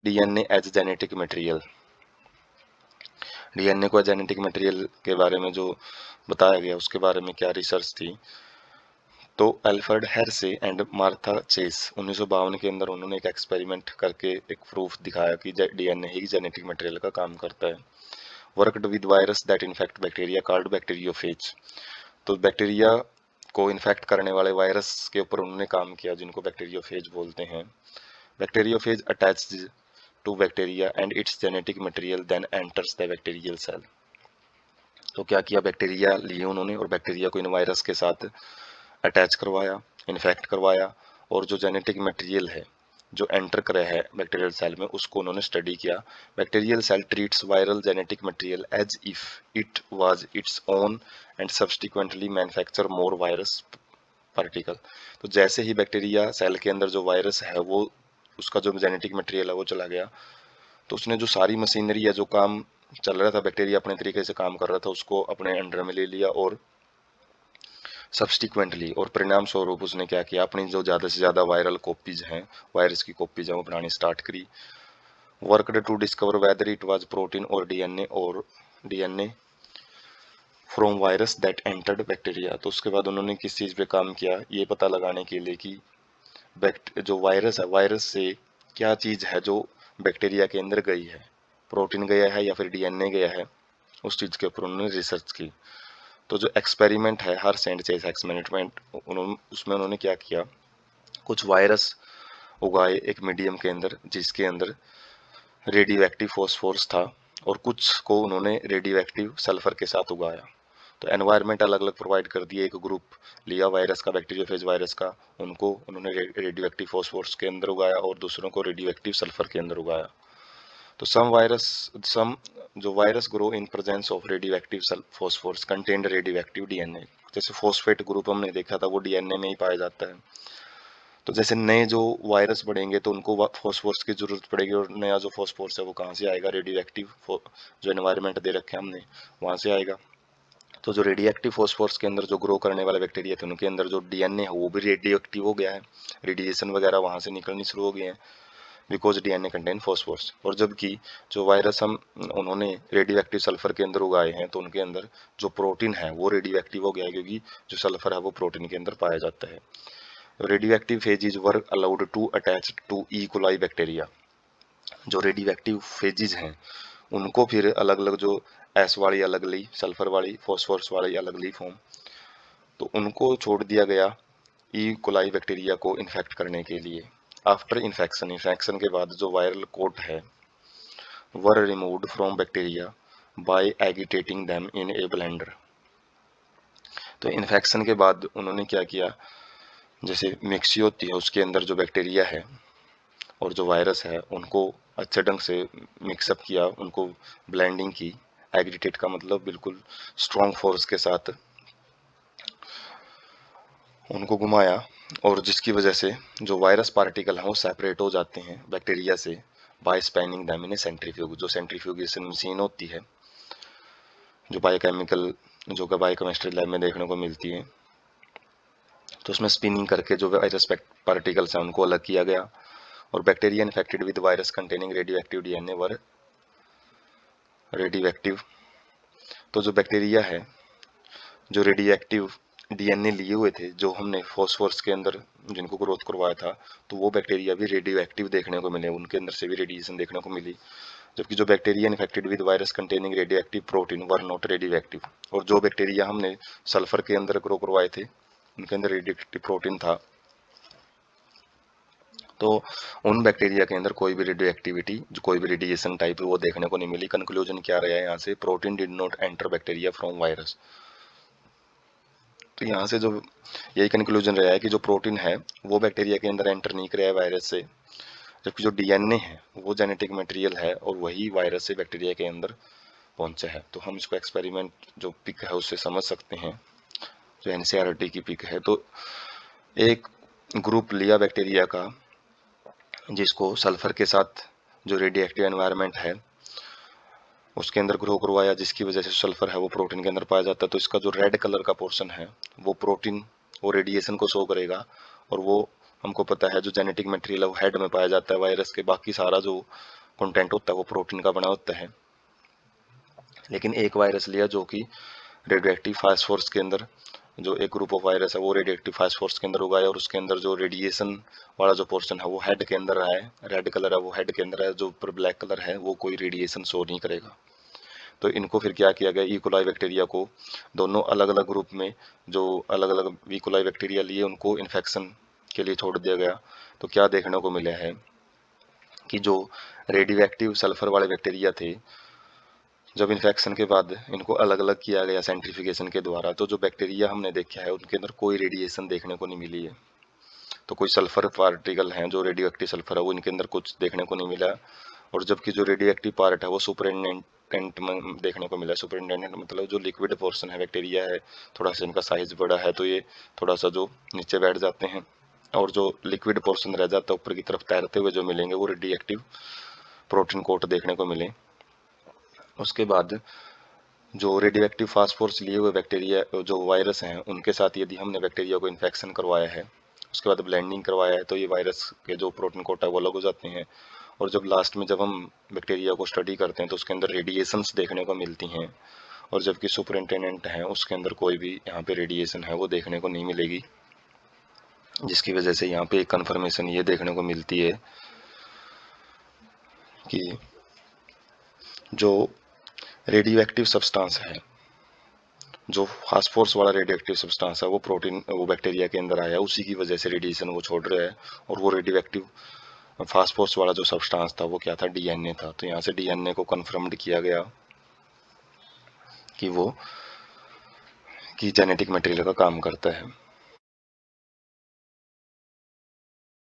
DNA as genetic material. DNA को genetic material के बारे में जो बताया गया उसके बारे में क्या रिसर्च थी, तो अल्फ्रेड हेर्शे एंड मार्था चेस 1952 के अंदर उन्होंने एक एक्सपेरिमेंट करके एक प्रूफ दिखाया कि डीएनए ही जेनेटिक मटेरियल का काम करता है। Worked with virus that infect bacteria called bacteriophage. तो बैक्टीरिया को इन्फेक्ट करने वाले वायरस के ऊपर उन्होंने काम किया जिनको बैक्टीरियोफेज बोलते हैं। Bacteriophage attached to bacteria and its genetic material then enters the bacterial cell. तो क्या किया, बैक्टीरिया लिए उन्होंने और बैक्टीरिया को इन वायरस के साथ अटैच करवाया, इन्फेक्ट करवाया, और जो जेनेटिक मटेरियल है जो एंटर करे है बैक्टीरियल सेल में उसको उन्होंने स्टडी किया। Bacterial cell treats viral genetic material as if it was its own and subsequently manufacture more virus particle. तो जैसे ही बैक्टीरिया सेल के अंदर जो वायरस है वो उसका जो जेनेटिक मटेरियल है वो चला गया, तो उसने जो सारी मशीनरी है जो काम चल रहा था, बैक्टीरिया अपने तरीके से काम कर रहा था, उसको अपने अंडर में ले लिया और सब्सटिक्वेंटली और परिणाम स्वरूप उसने क्या किया, अपनी जो ज़्यादा से ज़्यादा वायरल कॉपीज हैं, वायरस की कॉपीज हैं वो बनानी स्टार्ट करी। Worked to discover whether it was protein or DNA from virus that entered bacteria. तो उसके बाद उन्होंने किस चीज़ पे काम किया, ये पता लगाने के लिए कि जो वायरस है, वायरस से क्या चीज़ है जो बैक्टीरिया के अंदर गई है, प्रोटीन गया है या फिर डीएनए गया है, उस चीज़ के ऊपर उन्होंने रिसर्च की। तो जो एक्सपेरिमेंट है हर सेंट चेस एक्सपेरिमेंट, उसमें उन्होंने क्या किया, कुछ वायरस उगाए एक मीडियम के अंदर जिसके अंदर रेडियो एक्टिव फॉस्फोरस था, और कुछ को उन्होंने रेडियो एक्टिव सल्फर के साथ उगाया। तो एनवायरनमेंट अलग अलग प्रोवाइड कर दिए। एक ग्रुप लिया वायरस का, बैक्टीरियोफेज वायरस का, उनको उन्होंने रेडियो एक्टिव फॉस्फोरस के अंदर उगाया और दूसरों को रेडियो एक्टिव सल्फर के अंदर उगाया। तो सम जो virus grow in presence of radio active phosphorus contained radio active DNA. जैसे फॉस्फेट ग्रुप हमने देखा था वो डीएनए में ही पाया जाता है। तो जैसे नए जो वायरस बढ़ेंगे तो उनको फॉस्फोरस की जरूरत पड़ेगी, और नया जो फॉस्फोरस है वो कहाँ से आएगा, रेडियो एक्टिव जो एनवायरनमेंट दे रखे हैं हमने वहाँ से आएगा। तो जो रेडियो एक्टिव फॉस्फोरस के अंदर जो ग्रो करने वाले बैक्टीरिया थे उनके अंदर जो डीएनए है वो भी रेडियो एक्टिव हो गया है, रेडिएशन वगैरह वहाँ से निकलनी शुरू हो गई है, बिकॉज डीएनए कंटेन फॉस्फोरस। और जबकि जो वायरस हम उन्होंने रेडियो एक्टिव सल्फर के अंदर उगाए हैं तो उनके अंदर जो प्रोटीन है वो रेडियो एक्टिव हो गया है, क्योंकि जो सल्फर है वो प्रोटीन के अंदर पाया जाता है। Radioactive phages were allowed to attach to E coli bacteria. जो रेडियो एक्टिव फेजेज हैं उनको फिर अलग अलग जो एस वाली अलग ली, सल्फर वाली, फॉस्फोरस वाली अलग ली फॉर्म, तो उनको छोड़ दिया गया ई कोलाई बैक्टीरिया को इन्फेक्ट करने के लिए। आफ्टर इन्फेक्शन, इन्फेक्शन के बाद जो वायरल कोट है were removed from bacteria by agitating them in a blender. तो इन्फेक्शन के बाद उन्होंने क्या किया, जैसे मिक्सी होती है उसके अंदर जो बैक्टीरिया है और जो वायरस है उनको अच्छे ढंग से मिक्सअप किया, उनको ब्लेंडिंग की। एग्रीटेट का मतलब बिल्कुल स्ट्रॉन्ग फोर्स के साथ उनको घुमाया, और जिसकी वजह से जो वायरस पार्टिकल हैं वो सेपरेट हो जाते हैं बैक्टीरिया से by spinning them in a centrifuge. जो सेंट्रीफ्यूगेशन मशीन होती है जो बायोकेमिकल जो कि बायोकेमिस्ट्री लैब में देखने को मिलती है, तो उसमें स्पिनिंग करके जो वायरस पार्टिकल्स हैं उनको अलग किया गया। और bacteria infected with virus containing radio active DNA were radio active. तो जो बैक्टीरिया है जो रेडियो एक्टिव डीएनए लिए हुए थे जो हमने फॉस्फोरस के अंदर जिनको ग्रोथ करवाया था, तो वो बैक्टीरिया भी रेडियो एक्टिव देखने को मिले, उनके अंदर से भी रेडिएशन देखने को मिली। जबकि जो bacteria infected with virus containing radio active protein were not radio active. और जो बैक्टीरिया हमने सल्फर के अंदर ग्रो करवाए थे उनके अंदर रेडियो एक्टिव प्रोटीन था, तो उन बैक्टीरिया के अंदर कोई भी रेडियो एक्टिविटी जो कोई भी रेडिएशन टाइप वो देखने को नहीं मिली। कंक्लूजन क्या रहा है यहाँ से, protein did not enter bacteria from virus. तो यहाँ से जो यही कंक्लूजन रहा है कि जो प्रोटीन है वो बैक्टीरिया के अंदर एंटर नहीं कराया वायरस से, जबकि जो डीएनए है वो जेनेटिक मटेरियल है और वही वायरस से बैक्टीरिया के अंदर पहुंचा है। तो हम इसको एक्सपेरिमेंट जो पिक है उससे समझ सकते हैं, जो एनसीईआरटी की पिक है। तो एक ग्रुप लिया बैक्टीरिया का जिसको सल्फर के साथ जो रेडियो एक्टिव एनवायरनमेंट है उसके अंदर ग्रो करवाया, जिसकी वजह से सल्फर है वो प्रोटीन के अंदर पाया जाता है। तो इसका जो रेड कलर का पोर्शन है वो प्रोटीन वो रेडिएशन को शो करेगा, और वो हमको पता है जो जेनेटिक मटेरियल है वो हेड में पाया जाता है वायरस के, बाकी सारा जो कंटेंट होता है वो प्रोटीन का बना होता है। लेकिन एक वायरस लिया जो कि रेडियो एक्टिव फास्फोरस के अंदर, जो एक ग्रुप ऑफ वायरस है वो रेडियो एक्टिव फास्फोरस के अंदर उगाया, और उसके अंदर जो रेडिएशन वाला जो पोर्शन है वो हेड के अंदर है, रेड कलर है वो हेड के अंदर है, जो ऊपर ब्लैक कलर है वो कोई रेडिएशन शो नहीं करेगा। तो इनको फिर क्या किया गया, इकोलाई बैक्टीरिया को दोनों अलग अलग ग्रुप में, जो अलग अलग इकोलाई बैक्टीरिया लिए उनको इन्फेक्शन के लिए छोड़ दिया गया। तो क्या देखने को मिला है कि जो रेडियो एक्टिव सल्फर वाले बैक्टीरिया थे, जब इन्फेक्शन के बाद इनको अलग अलग किया गया सेंट्रीफिकेशन के द्वारा, तो जो बैक्टीरिया हमने देखा है उनके अंदर कोई रेडिएशन देखने को नहीं मिली है। तो कोई सल्फर पार्टिकल हैं जो रेडियो एक्टिव सल्फर है वो इनके अंदर कुछ देखने को नहीं मिला, और जबकि जो रेडियो एक्टिव पार्ट है वो सुपरिटेंडेंट में देखने को मिला है। सुपरिटेंडेंट मतलब जो लिक्विड पोर्शन है बैक्टीरिया है, थोड़ा सा इनका साइज बड़ा है तो ये थोड़ा सा जो नीचे बैठ जाते हैं, और जो लिक्विड पोर्शन रह जाता है ऊपर की तरफ तैरते हुए जो मिलेंगे वो रेडियो एक्टिव प्रोटीन कोट देखने को मिले। उसके बाद जो रेडियो एक्टिव फास्फोरस लिए हुए बैक्टीरिया जो वायरस हैं उनके साथ यदि हमने बैक्टीरिया को इन्फेक्शन करवाया है, उसके बाद ब्लेंडिंग करवाया है, तो ये वायरस के जो प्रोटीन कोट है वो अलग हो जाते हैं। और जब लास्ट में जब हम बैक्टीरिया को स्टडी करते हैं तो उसके अंदर रेडिएशंस देखने को मिलती हैं, और जबकि सुपरिटेंडेंट है उसके अंदर कोई भी यहाँ पे रेडिएशन है वो देखने को नहीं मिलेगी, जिसकी वजह से यहाँ पे एक कन्फर्मेशन ये देखने को मिलती है कि जो रेडियो एक्टिव सब्सटेंस है, जो फास्फोरस वाला रेडियो एक्टिव सब्सटेंस है वो प्रोटीन वो बैक्टीरिया के अंदर आया, उसी की वजह से रेडिएशन वो छोड़ रहा है। और वो रेडियो एक्टिव फास्फोरस वाला जो सब्सटेंस था वो क्या था, डीएनए था। तो यहाँ से डीएनए को कंफर्म्ड किया गया कि वो जेनेटिक मटेरियल का काम करता है।